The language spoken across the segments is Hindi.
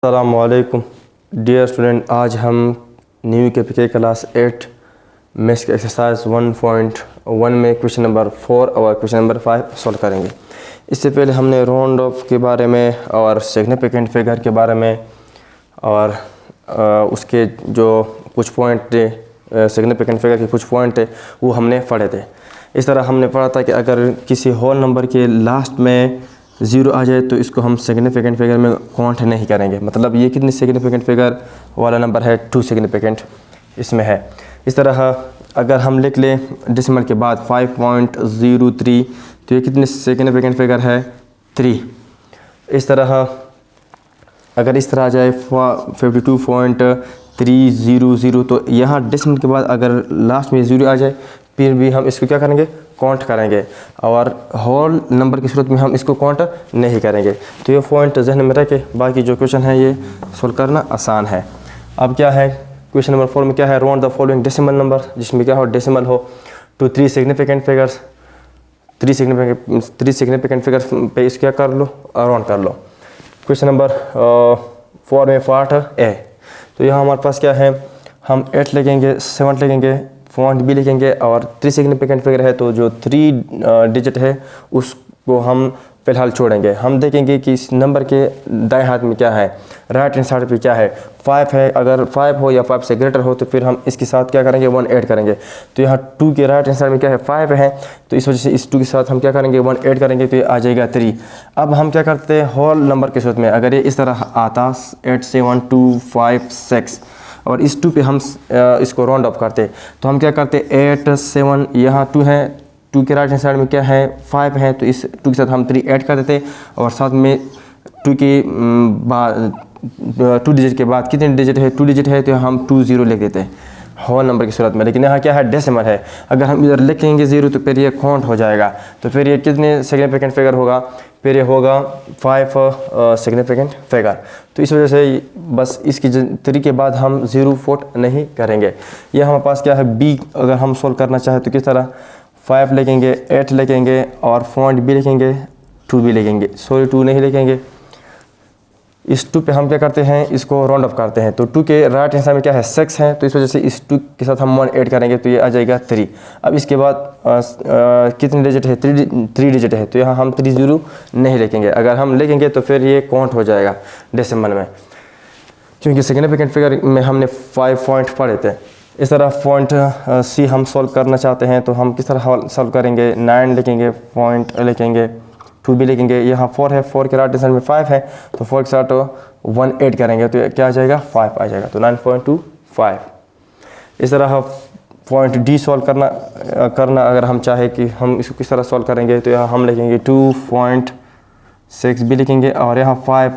अस्सलामुअलैकुम डियर स्टूडेंट, आज हम न्यू के क्लास 8 मैथ्स के एक्सरसाइज 1.1 में क्वेश्चन नंबर 4 और क्वेश्चन नंबर 5 सॉल्व करेंगे। इससे पहले हमने राउंड ऑफ के बारे में और सिग्निफिकेंट फिगर के बारे में और उसके जो कुछ पॉइंट थे, सिग्निफिकेंट फिगर के कुछ पॉइंट थे वो हमने पढ़े थे। इस तरह हमने पढ़ा था कि अगर किसी होल नंबर के लास्ट में 0 आ जाए तो इसको हम सिग्निफिकेंट फिगर में काउंट नहीं करेंगे। मतलब ये कितनी सिग्निफिकेंट फिगर वाला नंबर है, 2 सिग्निफिकेंट इसमें है। इस तरह अगर हम लिख लें डेसिमल के बाद 5.03 तो ये कितनी सिग्निफिकेंट फिगर है, 3। इस तरह अगर इस तरह आ जाए 52.300 तो यहाँ डेसिमल के बाद अगर लास्ट में 0 आ जाए फिर भी हम इसको क्या करेंगे, काउंट करेंगे, और होल नंबर की सूरत में हम इसको काउंट नहीं करेंगे। तो ये पॉइंट जहन में रख के बाकी जो क्वेश्चन है ये सोल्व करना आसान है। अब क्या है क्वेश्चन नंबर 4 में क्या है, round the following decimal number, जिसमें क्या हो डेसिमल हो to 3 significant figures. 3 significant figures पे इसको क्या कर लो, राउंड कर लो। क्वेश्चन नंबर 4 में पार्ट ए, तो यहाँ हमारे पास क्या है, हम 8 लिखेंगे, 7 लिखेंगे, पॉइंट भी लिखेंगे और 3 सिग्निफिकेंट फिगर है तो जो 3 डिजिट है उसको हम फ़िलहाल छोड़ेंगे। हम देखेंगे कि इस नंबर के दाएं हाथ में क्या है, राइट हैंड साइड पे क्या है, 5 है। अगर 5 हो या 5 से ग्रेटर हो तो फिर हम इसके साथ क्या करेंगे, 1 ऐड करेंगे। तो यहाँ 2 के राइट हैंड साइड में क्या है, 5 है, तो इस वजह से इस 2 के साथ हम क्या करेंगे, 1 ऐड करेंगे तो ये आ जाएगा 3। अब हम क्या करते हैं, होल नंबर के सूरत में अगर ये इस तरह आता 8 7 2 5 6 और इस 2 पे हम इसको राउंड ऑफ करते तो हम क्या करते 8 7, यहाँ 2 है, 2 के राइट हैंड साइड में क्या है, 5 है, तो इस 2 के साथ हम 3 ऐड कर देते और साथ में 2 के बाद 2 डिजिट के बाद कितने डिजिट है, 2 डिजिट है, तो हम 2 0 लिख देते हैं होल नंबर की सूरत में। लेकिन यहाँ क्या है, डेसिमल है, अगर हम इधर लिखेंगे 0 तो फिर ये काउंट हो जाएगा, तो फिर ये कितने सिग्निफिकेंट फिगर होगा, फिर ये होगा 5 सिग्निफिकेंट फिगर। तो इस वजह से बस इसकी 3 के बाद हम 0 फोट नहीं करेंगे। ये हमारे पास क्या है बी, अगर हम सोल्व करना चाहें तो किस तरह 5 लिखेंगे, 8 लिखेंगे और पॉइंट भी लिखेंगे, 2 भी लिखेंगे, सॉरी 2 नहीं लिखेंगे। इस 2 पे हम क्या करते हैं, इसको राउंड अप करते हैं, तो 2 के राइट हैंड साइड में क्या है, 6 है, तो इस वजह से इस 2 के साथ हम 1 ऐड करेंगे तो ये आ जाएगा 3। अब इसके बाद कितने डिजिट है, 3 डिजिट है, तो यहाँ हम 3 0 नहीं लिखेंगे। अगर हम लिखेंगे तो फिर ये काउंट हो जाएगा डेसिमल में, क्योंकि सिग्निफिकेंट फिगर में हमने 5 पॉइंट पढ़े थे। इस तरह पॉइंट सी हम सॉल्व करना चाहते हैं तो हम किस तरह सॉल्व करेंगे, 9 लिखेंगे, पॉइंट लिखेंगे, 2 भी लिखेंगे, यहाँ 4 है, 4 के राइट हैंड साइड में 5 है, तो 4 के साथ 1 ऐड करेंगे तो क्या आ जाएगा, 5 आ जाएगा, तो 9.25। इस तरह पॉइंट डी सॉल्व करना अगर हम चाहे कि हम इसको किस तरह सॉल्व करेंगे तो यहाँ हम लिखेंगे 2.6 भी लिखेंगे और यहाँ 5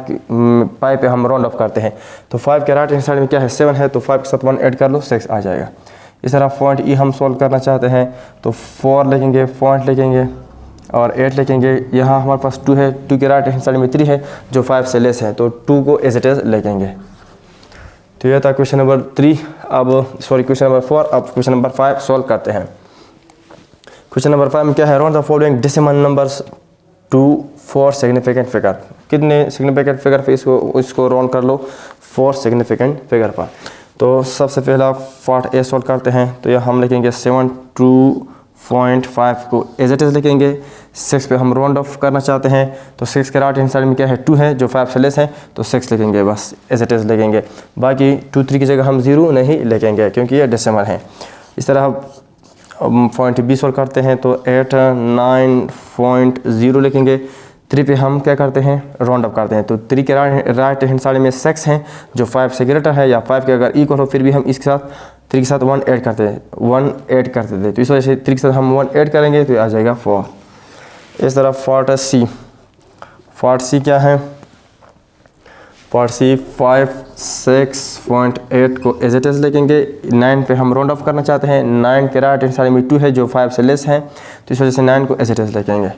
पे हम राउंड ऑफ करते हैं, तो 5 के राइट हैंड साइड में क्या है, 7 है, तो 5 के साथ 1 ऐड कर लो, 6 आ जाएगा। इस तरह पॉइंट ई हम सॉल्व करना चाहते हैं तो 4 लिखेंगे, पॉइंट लिखेंगे और 8 लिखेंगे। यहाँ हमारे पास 2 है, 2 के राइट हैंड साइड में 3 है जो 5 से लेस है, तो 2 को एज इट इज लिखेंगे। तो यह था क्वेश्चन नंबर 3। Question number 4। अब क्वेश्चन नंबर 5 सॉल्व करते हैं। क्वेश्चन नंबर 5 में क्या है, round the following decimal numbers to 4 significant figure. कितने सिग्निफिकेंट फिगर पे इसको राउंड कर लो, 4 सिग्निफिकेंट फिगर पर। तो सबसे पहला पार्ट ए सॉल्व करते हैं, तो यह हम लिखेंगे 72.5 को एज इट इज लिखेंगे। 6 पे हम राउंड ऑफ करना चाहते हैं तो 6 के राइट हैंड साइड में क्या है, 2 है जो 5 से लेस है, तो 6 लिखेंगे, बस एज इट इज लिखेंगे। बाकी 2 3 की जगह हम 0 नहीं लिखेंगे क्योंकि ये डेसिमल है। इस तरह पॉइंट बी सॉल्व करते हैं तो 8 9.0 लिखेंगे। 3 पे हम क्या करते हैं, राउंड अप करते हैं, तो 3 के राइट हैंड साइड में 6 हैं जो 5 से ग्रेटर है या 5 के अगर इक्वल हो फिर भी हम इसके साथ 3 के साथ 1 ऐड करते हैं, 1 ऐड करते थे, तो इस वजह से 3 के साथ हम 1 ऐड करेंगे तो आ जाएगा 4। इस तरह पार्ट सी क्या है, पार्ट सी 5 6.8 को एज इट इज लिखेंगे। 9 पे हम राउंड ऑफ करना चाहते हैं, 9 के राइट हैंड साइड में 2 है जो 5 से लेस है, तो इस वजह से 9 को एज इट इज लिखेंगे।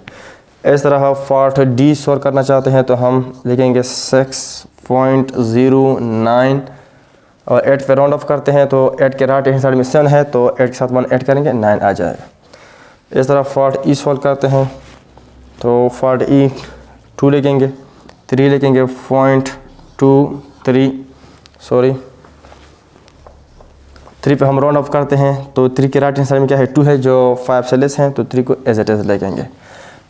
इस तरह पार्ट डी सॉल्व करना चाहते हैं तो हम लिखेंगे 6.09 और 8 पे राउंड ऑफ करते हैं तो 8 के राइट हैंड साइड में 7 है, तो 8 के साथ 1 ऐड करेंगे, 9 आ जाएगा। इस तरह पार्ट ई सॉल्व करते हैं तो पार्ट ई 2 लिखेंगे, 3 लिखेंगे, 0.2 3 पे हम राउंड ऑफ करते हैं, तो 3 के राइट हैंड साइड में क्या है 2 है जो 5 से लेस हैं, तो 3 को एज इट इज लेंगे।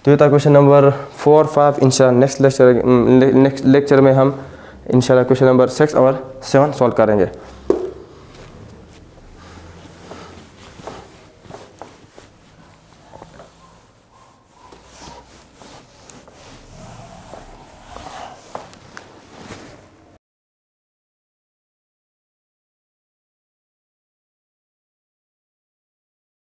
तो ये था क्वेश्चन नंबर 4, 5। इंशाल्लाह नेक्स्ट लेक्चर में हम इंशाल्लाह क्वेश्चन नंबर 6 और 7 सॉल्व करेंगे।